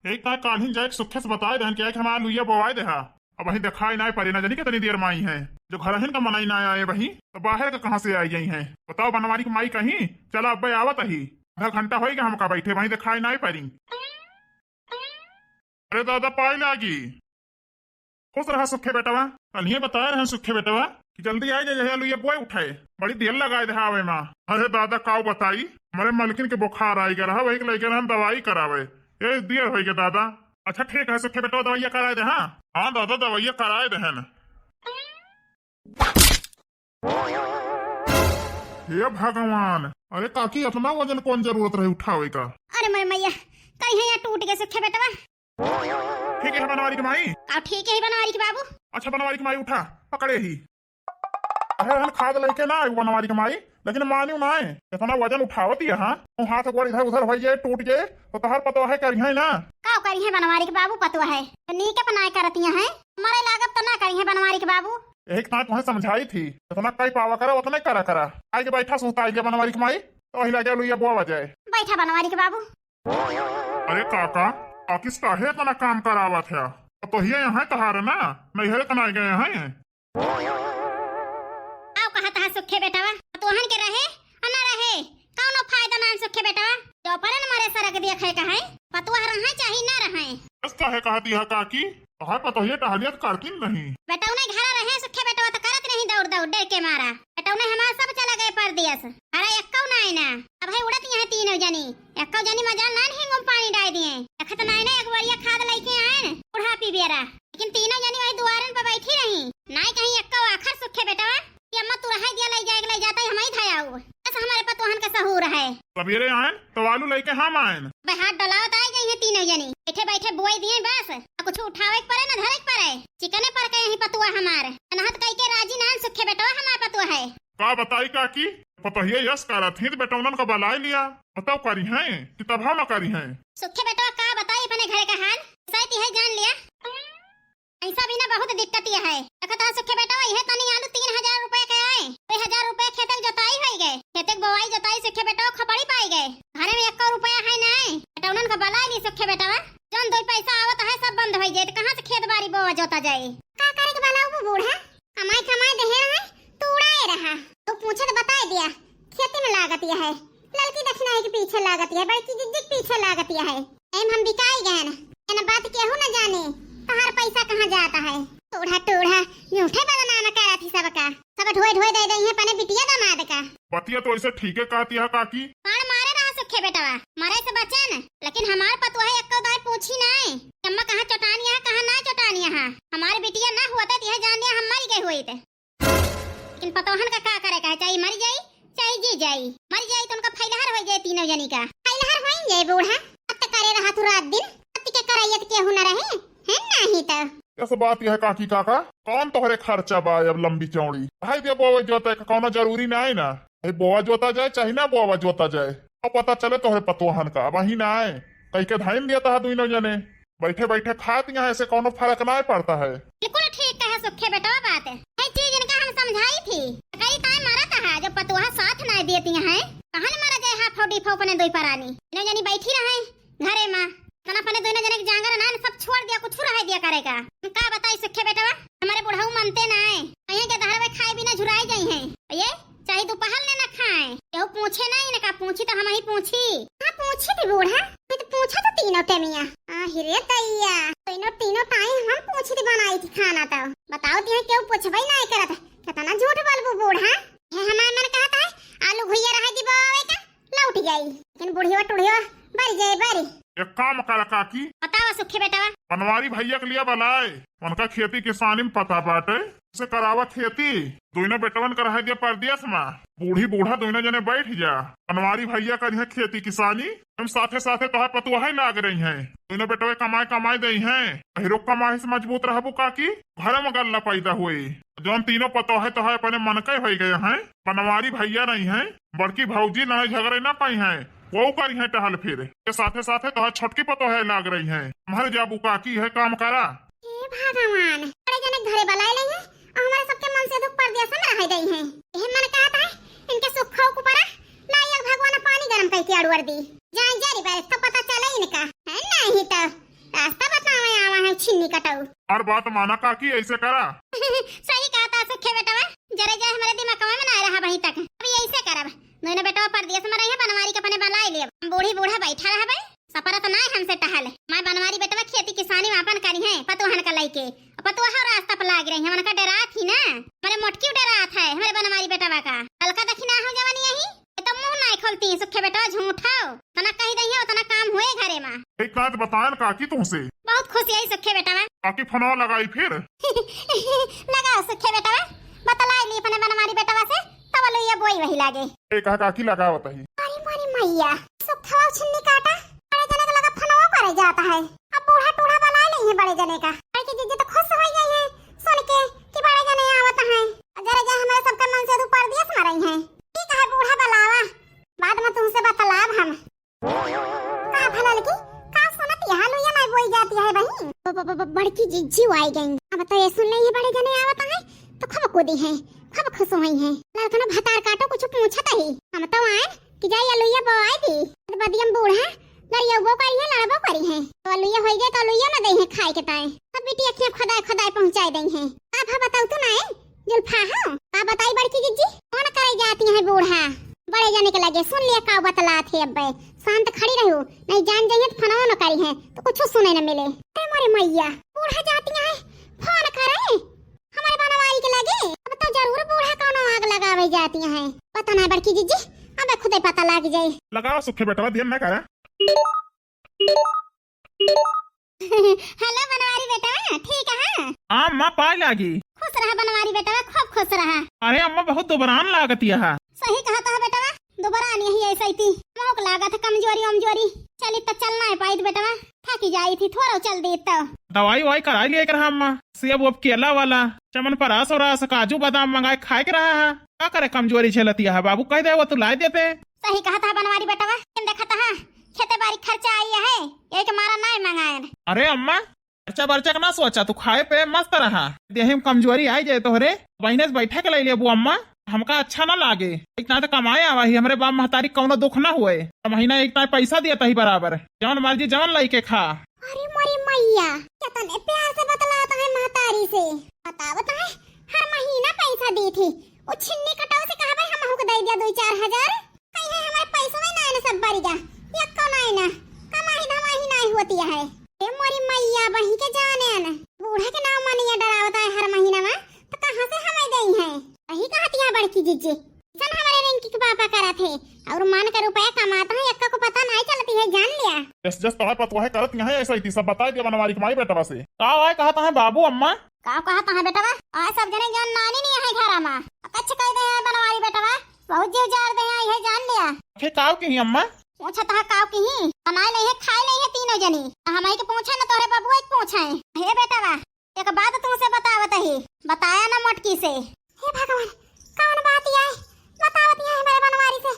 एक तार काल्हिन जाए सुखे से बताए रहन क्या हमारा लुइया बोवाए देहा अब वही दिखाई ना पड़े ना जानी कितनी देर में आई है जो घर हिन का मनाई ना आए वही तो बाहर का कहाँ से आई गई है बताओ बनवारी की माई कहीं चलो अब आवत ही आधा घंटा होगा हमका बैठे वही दिखाई ना पड़ी। अरे दादा पाई लागी खुश रहा सुखे बेटवा कल ही बताए रहे सुखे बेटवा कि जल्दी आ जाए लुइया बोए उठाए बड़ी देर लगाए दे आवे माँ। अरे दादा काऊ बताई हमारे मलकिन के बुखार आई गया वही लेकर हम दवाई करावे ये देर हो गया दादा। अच्छा ठीक है सुखे बेटवा दवाइया कराए दे। हाँ दादा दवाइया कराए दहन। हे भगवान अरे काकी इतना वजन कौन जरूरत रही उठावे का। अरे मेरे मैया कहीं यहाँ टूट गए सुखे बेटवा। ठीक है बनवारी की माई। ठीक है बनवारी के बाबू। अच्छा बनवारी की माई उठा पकड़े ही। अरे खाद लेके ना बनवारी की माई लेकिन मानी ना है इतना वजन उठावती है। हाँ हाथ गोड़ इधर उधर हो जाए टूट जाए तो तहर पतो है करी है ना का करी है बनवारी के बाबू पतो है तो नी के बनाए करती है हमारे लागत तो ना करी है बनवारी के बाबू। एक ना तुम्हें समझाई थी इतना कई पावा करा उतना करा करा आई के बैठा सोचता आई बनवारी की माई तो हिला जाए लुइया बुआ बजाए बैठा बनवारी के बाबू। अरे काका किस काहे इतना काम करावा था तो ही यहाँ तहार ना नैहर कना गए हैं। आओ कहा था सुखे बेटावा तोहन के रहे ना रहे कौनो फायदा ना सुखे बेटावा जो पर न मारे सरक दिया खाए का है पतुआ रहे चाहे ना रहे बस काहे कहती है काकी तहार पतो ये टहलियत करती नहीं बेटा उन्हें घर रहे सुखे बेटावा तो करत नहीं दौड़ दौड़ डर के मारा बेटा उन्हें हमारा सब चला गए पर दियस अरे एक्कौ ना है ना अब है उड़त यहाँ तीनों जनी एक्कौ जनी मजाल ना हिंगो पानी डाल दिए अखत ना ना एक बारिया खाद लेके आए बुढ़ा पी बेरा लेकिन तीनों जनी वही दुआरन पर बैठी रही ना कहीं एक्कौ आखिर सुखे बेटावा कि अम्मा तू रहा दिया ले जाता हम ही धाया बस हमारे पतोहन का सहूर है सवेरे आए तो आलू लेके हम आए भाई हाथ डलावत आई गई है तीनों जनी बैठे बैठे बोई दिए बस कुछ उठावे पड़े ना धरे पड़े चिकने पर के यही पतुआ हमारे अनहत कई के राजी नान सुखे बेटवा हमारा पतुआ है का बताई काकी पतो ये यस करा थी तो बेटौनन का बलाई लिया बताओ करी है कि तबाह न करी है सुखे बेटवा का बताई अपने घर का हाल सही है जान लिया ऐसा भी ना बहुत दिक्कत ये है कहता सुखे बेटवा यह तनी आलू 3000 रुपए के आए 1000 रुपए खेत जोताई हो गए खेत बोवाई जोताई सुखे बेटवा खपड़ी पाई गए घर में 1 रुपया है ना बेटौनन का बलाई ली सुखे बेटवा जौन 2 पैसा आवत है सब बंद हो जाए तो कहां से खेत बाड़ी बोवा जोता जाए का करे के बलाऊ वो बूढ़ा कमाई दे है तू उड़ाए रहा तो पूछे तो बता दिया खेती में लागत यह है लड़की दक्षिणा के पीछे लागत है बड़की जिद्दी पीछे लागत है एम हम बिकाई गए ना बात केहू न जाने तहार पैसा कहाँ जाता है टूढ़ा टूढ़ा झूठे बदनाम करा थी सबका सब ढोए ढोए दे दई है पने बिटिया दामाद का बतिया तो ऐसे ठीक है कहती है काकी पान मारे रहा सुखे बेटवा मारे से बचन लेकिन हमार पतुआ है एक दाई पूछी नहीं अम्मा कहाँ चटानिया है कहाँ ना चटानिया है हमारे बिटिया ना हुआ था यह जान लिया हम मर गए हुए थे लेकिन पतोहन का करेगा चाहे मर जाई चाहे जी जाई मर जाई तो उनका फैलहर हो जाए तीनों जनी का फैलहर हो जाए बूढ़ा अब करे रहा तू रात दिन अब के कराइयत के हो न रहे है नहीं तो ऐसा बात यह है काकी काका कौन तोहरे खर्चा बा अब लंबी चौड़ी भाई दे बोवा जोता कौन जरूरी ना है ना बोवा जोता जाए चाहे ना बोवा जोता जाए अब पता चले तोहरे पतोहन का वही ना आए कहीं के धाइन दिया था दोनों जने बैठे बैठे खाती यहाँ ऐसे कौन फर्क ना पड़ता है। बिल्कुल ठीक है सुखे बेटा बात है चीज इनका हम समझाई थी कई टाइम मारा था जब पतोहा साथ ना देती है कहां न मारा जाए हाथ फोड़ी फोपने दो परानी इन्हें जनी बैठी रहे घरे में तना पने दोनों जने के जांगर ना सब छोड़ दिया कुछ रह दिया करेगा का बताई सुखे बेटा हमारे बुढ़ाऊ मानते ना है कहीं के धार में खाए बिना झुराई गई हैं ये चाहे दोपहर ने ना खाए केहू पूछे नहीं ना का पूछी तो हम ही पूछी हां पूछी थी बूढ़ा मैं तो पूछा तो तीनों टेमिया हिरे दैया तीनों टाइम हम पूछी थी बनाई थी खाना तो बताओ ती केहू पूछबई नहीं करत कितना झूठ बोलबू बूढ़ा ये हमार मन कहता है आलू भुइया रह दी बावे का लौट गई लेकिन बुढ़िया टुढ़िया बरी जाए बरी एक काम करा काकी बताओ सुखे बेटा बनवारी भैया के लिए बनाए उनका खेती किसानी में पता बाटे उसे करावा खेती दोनों बेटवन कर दिया परदेश में बूढ़ी बूढ़ा दोनों जने बैठ जा बनवारी भैया कर खेती किसानी हम साथे साथे तोहर पतुआ ही लाग रही हैं दोनों बेटवे कमाई दई हैं हिरो कमाई से मजबूत रहबू काकी घर में गल्ला पैदा हुए जौन तीनों पतो है तो अपने मन के हो गए हैं बनवारी भैया नहीं है बड़की भौजी नहीं झगड़े ना पाई है वो करी है टहल फिर के साथे साथे तो छोटकी पतो है लाग रही है हमारे जाबू काकी है काम करा भगवान बड़े जने घरे बुलाए ले हैं और हमारे सबके मन से दुख पर दिया सब रह गई हैं ये मन कहता है इनके सुख खाओ को पड़ा लायक भगवान पानी गरम करके अड़वर दी जाए जारी बार तो पता चला इनका है नहीं तो रास्ता बतावे आवा है छिन्नी कटाऊ। और बात माना काकी ऐसे करा। सही कहा था सुखे बेटवा, जरे जाए हमारे दिमाग में ना रहा वहीं तक। अभी ऐसे करब दोनों बेटवा परदेश में रही है, बनवारी के अपने बलाई ले। बूढ़ी बूढ़ा बैठा रहा भाई, सपरा तो ना हमसे टहल। मैं बनवारी बेटवा खेती किसानी में अपन करी है पतवाहन का लइके। पतवाह रास्ता पर लाग रही है, मन का डरा थी ना, मेरे मोटकी डरा था हमारे बनवारी बेटवा का। हल्का दखिना हो जवानी यही तो मुंह नहीं खोलती सुखे बेटवा, झूठाओ तना कही दही हो तना काम हुए घरे में। एक बात बताएं काकी तुमसे। बहुत खुशी आई सुखे बेटवा। काकी फोनवा लगाई फिर। लगाओ सुखे बेटवा, बतलाई ली अपने बनवारी बेटवा से, तब लो ये बोई वही लागे। एक काकी लगा बताई। अरे मारी मैया, सुखवा छिन्नी काटा बड़े जने का लगा फोनवा करे जाता है। अब बूढ़ा टूढ़ा बना नहीं है बड़े जने का। आई की जीजी तो खुश हो गई है सुन के कि बड़े जने आवत हैं। जरा जा हमारे सबका मन से ऊपर दिया सुना रही हैं। ठीक है बूढ़ा बलावा, बाद में तुमसे बतलाब हम। का भला लगी का सुनत यहां लुया नहीं बोई जाती है बहन। बड़की जीजी आई गई। अब तो ये सुन ले ये बड़े जने आवत हैं तो खब कूदी है, खब खुश हुई है। लड़का भतार काटो कुछ पूछत ही। हम तो आए कि जाई लुया बोई दी बदियम बूढ़ा लड़िया वो करी है लड़बो करी है। तो लुया होई गए तो लुया ना दे है खाए के ताए। अब बेटी अखियां खदाय खदाय पहुंचाई दई है। आप बताओ तो ना जुल्फा हो का बताई बड़की जीजी कौन करे जाती है बूढ़ा बड़े जाने के लगे। सुन लिया का बतला थे। अब शांत खड़ी रहो, नहीं जान जाइए तो फोन न करी है तो कुछ सुने न मिले। अरे मारे मैया, बूढ़ा जाती है फोन करे हमारे बनवारी के लगे। अब तो जरूर बूढ़ा कोनो आग लगावे जाती है। पता ना बड़की जीजी, अब खुद पता लग जाए। लगाओ सुखे बेटवा, ध्यान न करा। हेलो बनवारी बेटा, ठीक है? अम्मा पाई लागी। खुश रहा बनवारी बेटा, खूब खुश रहा। अरे अम्मा बहुत दुबरान लागत यह। सही कहा था बेटा, दोबारा नहीं यही ऐसा ही थी। मोक लागा था कमजोरी अमजोरी, चली तो चलना है पाई बेटा, थकी जाई थी थोड़ा चल दी तो। दवाई वाई कराई लिया कर अम्मा, सेब अब केला वाला चमन परास और काजू बादाम मंगाए खाए के रहा है। क्या करे कमजोरी झेलती है, बाबू कह दे वो तो ला देते। सही कहा था बनवारी बेटा, देखा था खेते बारी खर्चा आई है एक मारा नहीं मंगाए। अरे अम्मा खर्चा बर्चा ना सोचा, तू खाए पे मस्त रहा, देह में कमजोरी आई जाए तोहरे बहने से बैठे के ले लिया अम्मा। हमका अच्छा ना लागे, इतना तो कमाए आवा ही हमारे बाप महतारी कौनो दुख ना हुए। महीना एक पैसा दिया ही बराबर, जवन मर्जी जवन लाई के खा। अरे मोरी मैया, कितने प्यार से बतलाता है महतारी से। बतावत है हर महीना पैसा दी थी, वो छिन्नी कटाव से कहा भाई हम हमको दे दिया 2-4 हजार। कहीं है हमारे पैसा में ना सब बारी जा ये कमाई ना कमाई धमाई नहीं होती है। ए मोरी मैया बही के जाने न बूढ़ा के नाम मानिए डरावता है हर महीना में, तो कहां से हमें देई है। वही कहती है बड़की जीजी, सन हमारे रिंकी के पापा करा थे और मान का रुपया कमाता है, एक्का को पता नहीं चलती है, जान लिया। जस तोहर पतवाह करत यहाँ ऐसा ही सब बता दिया बनवारी के माई बेटवा से। का वाई कहता है बाबू अम्मा? का कहता है बेटा, आ सब जने जान नानी नहीं है घर में, कच्छ कह दे है बनवारी बेटा, बहुत जीव जार दे है, जान लिया। खे काव की अम्मा? पूछा था काव की ही बनाए नहीं है खाए नहीं है तीनों जनी। हमारे के पूछा ना तोरे बाबू एक पूछा है। हे बेटा एक बात तुमसे बतावत ही, बताया ना मोटकी से। हे भगवान कौन बात है बतावती है हमारे बनवारी से,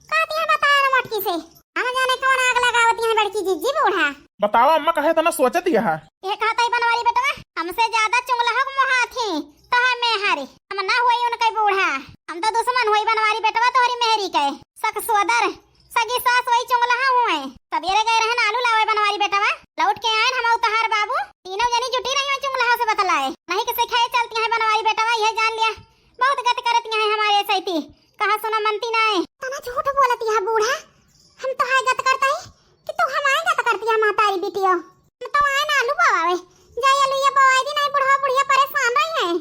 कहती है बताया ना मोटकी से। हम जाने कौन आग लगावती है बड़की जीजी बूढ़ा। बताओ अम्मा कहे तो ना सोचत यह। ये कहता है बनवारी बेटा हमसे ज्यादा चुंगला हक मुहा थी तो है मेहरी, हम ना हुई उनके बूढ़ा, हम तो दुश्मन हुई बनवारी बेटा तोहरी मेहरी के। सक सोदर सगी सास वही चुंगला हुए, सवेरे गए रहन आलू लावे बनवारी बेटा, लौट के आए हम उतार बाबू तीनों जनी जुटी रही चुंगला से बतलाए। नहीं किसे खाए चलती है बनवारी बेटा, यह जान लिया बहुत गत करती है हमारे सैती, कहा सुना मनती नहीं। तना झूठ बोलती है बूढ़ा, हम तो है गत करता है कि तू हमारे गत करती है मातारी बेटियों। हम तो आए ना आलू बवावे जाय आलू ये बवाई दी नहीं, बुढ़ा बुढ़िया परेशान रही है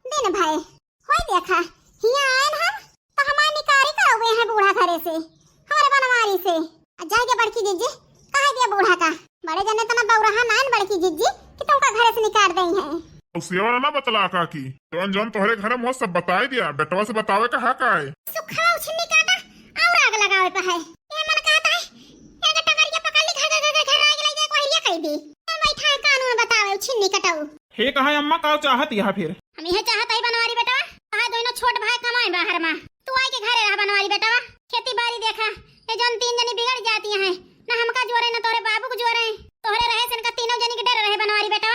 दिन भाई होई देखा हिया आए हम तो हमारी निकारी करवे हैं बूढ़ा घरे से हमारे बनवारी से। जाय के बड़की जीजी कह दिया बूढ़ा का बड़े जने तना बौरहा नान बड़की जीजी कि तुमका घरे से निकाल दई है। उसी वाला ना बतला काकी, जौन जौन तोहरे घर में सब बताई दिया, बेटवा से बतावे का हक है। सुखा उछनी काटा और आग लगावे पे है। ये मन कहता है एक टकरिया पकड़ ली घर आग लग जाए कोई लिया कह दी। हम बैठा है कानून बतावे उछनी कटाऊ। हे कहा अम्मा का चाहत यह फिर? हम यह चाहत है बनवारी बेटा, कहा दोनों छोट भाई कमाए बाहर में, तू आई के घरे रह बनवारी बेटा, खेती बाड़ी देखा। ये जौन तीन जनी बिगड़ जाती हैं ना हमका जोरे ना तोरे बाबू को जोरे, तोहरे रहे से इनका तीनों जनी के डर रहे बनवारी बेटा।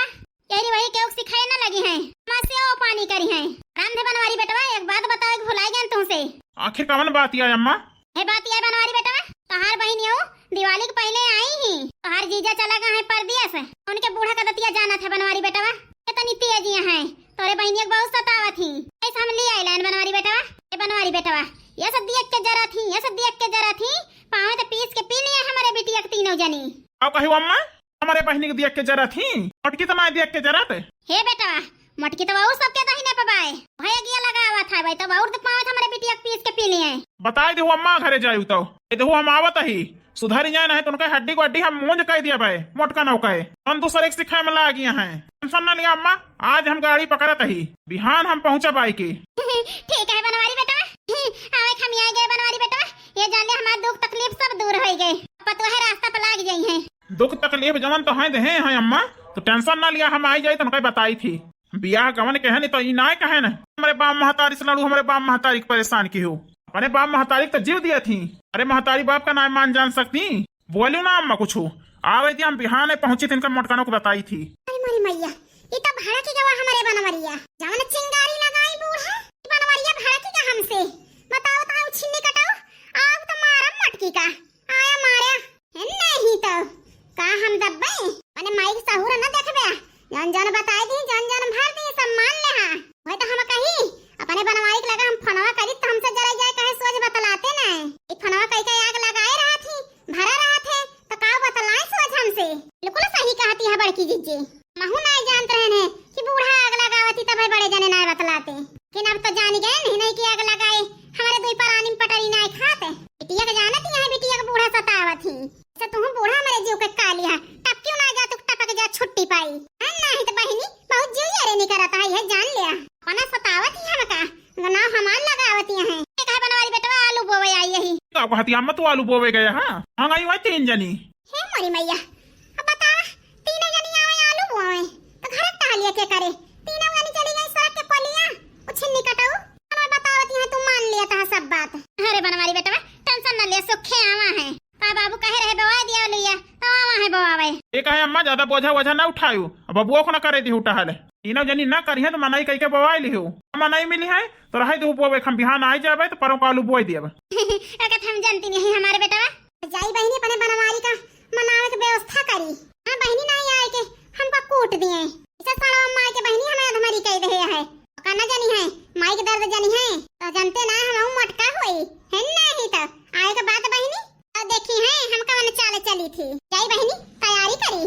यही वही केहू सिखाए ना लगी हैं, मां से ओ पानी करी हैं। राम दे बनवारी बेटा एक बात बताओ भुलाई गए तुमसे। आखिर कौन बात है अम्मा? हे बात ये बनवारी बेटा, तोहार बहनियों दिवाली के पहले आई ही, तोहार जीजा चला गए हैं परदेस, जाना था बनवारी बेटवा, इतनी तेजियां हैं तोरे बहनिया के बहुत सतावा थी, ऐसा हम ले आइलन बनवारी बेटवा। ए बनवारी बेटवा, ये सब देख के जरा थी, ये सब देख के जरा थी, पावे तो पीस के पी लिए हमारे बिटिया के तीनों जनी। अब कही अम्मा हमारे बहनी के देख के जरा थी, मटकी तो मैं देख के जरा थे। हे बेटवा, मटकी तो और सबके दही न पबाए, भैया गिया लगावा था भाई, तो और तो पावे तो हमारे बिटिया के पीस के पी लिए। बताई दे अम्मा घरे जायू तो देखो हम आवत ही सुधारी जाए नहीं तो उनका हड्डी को हड्डी हम मूंज कह दिया भाई, मोटका नौका है हम दूसरे सिखाए में ला गया है। टेंशन ना लिया अम्मा, आज हम गाड़ी पकड़त ही, बिहान हम पहुंचा बाई की। ठीक है बनवारी बेटवा, आवे हम आ गए बनवारी बेटवा, ये जान ले हमारा दुख तकलीफ सब दूर हो गए, पतवा है रास्ता पर लाग जाई है। दुख तकलीफ जमन तो है दे हैं अम्मा, तो टेंशन ना लिया, हम आई जाए तो उनका बताई थी बियाह गवन कहे नहीं तो ई ना कहे न हमारे बाप महतारी से लड़ू, हमारे बाप महतारी को परेशान की हो, अपने बाप महतारी तो जीव दिया थी। अरे महतारी बाप का नाम मान जान सकती, बोलू ना अम्मा कुछ आवे थी, हम बिहान पहुंची थी, इनका मोटकानों को बताई थी। अरे मोरी मैया, ये तो भाड़ा की गवा हमारे बनवरिया, जवन चिंगारी लगाई बूढ़ा, बनवरिया भाड़ा की का हमसे, बताओ ताऊ छिन्नी कटाओ, आग तो मारा मटकी का, आया मारा, नहीं तो का हम दब्बे, माने माइक सहूर न देखबे, जान जान बताई दी, जान जान भर दी, सब मान ले हां, वही तो हम कही, अपने बनवाई के लगा हम फनवा करी तो हमसे जरा जाए कहे सोच बतलाते ना, एक फनवा कई कई आग लगाए रहा थी, भरा रहा थे, तो का बतलाए सोच हमसे, बिल्कुल सही कहती है बड़की जीजी, महू नहीं जानते हैं कि बूढ़ा आग लगावती तब बड़े जने ना बतलाते, लेकिन अब तो जान गए नहीं कि आग लगाए, हमारे दुई पर आनिम पटरी ना खाते, बिटिया के जानती है बिटिया का बूढ़ा सतावत ही, से तुम बूढ़ा हमारे जीव के कालिया, टप क्यों ना जा तू टपक जा छुट्टी पाई, नहीं तो बहनी बहुत जीव यारे नहीं करता है, यह जान लिया, पना सतावत ही हमका, ना हमार लगावती है, कहे बनवारी बेटवा आलू बोवे आई यही, तो कहती अम्मा तू आलू बोवे गया हां, हम आई हुई 3 जनी। हे मोरी मैया, अब बता तीनों जनी आवे आलू बोवे, तो घर टहलिया के करे, तीनों जनी चली गई सड़क के पलिया, उछन्नी कटाऊ, हमें बतावती है तू मान लिया था सब बात। अरे बनवारी बेटवा टेंशन न ले, सुखे आवा है, पा बाबू कहे रहे बवा दिया लिया, तो आवा है बवावे। ये कहे अम्मा ज्यादा बोझा वोझा ना उठायू, अब बबुआ को ना करे दी उठा हाले, तीनों जनी ना करी है तो मनाई कई के बवाई लिहो, मनाई मिली है तो रहे दो बोवे, हम बिहान आई जाबे तो परों का आलू बोई दियब। अगर हम जानती नहीं हमारे बेटवा, जाई बहनी अपने बनवारी का मनावे की व्यवस्था करी, हां बहनी नहीं आए के हमको कूट दिए, इसे सारा अम्मा के बहनी हमें अधमरी कह दे है, कहना जानी है माई के दर्द जानी है, तो जानते ना हम मटका होई है, नहीं तो आए के बाद बहनी तो देखी है हमका मन चाल चली थी, जाई बहनी तैयारी करी।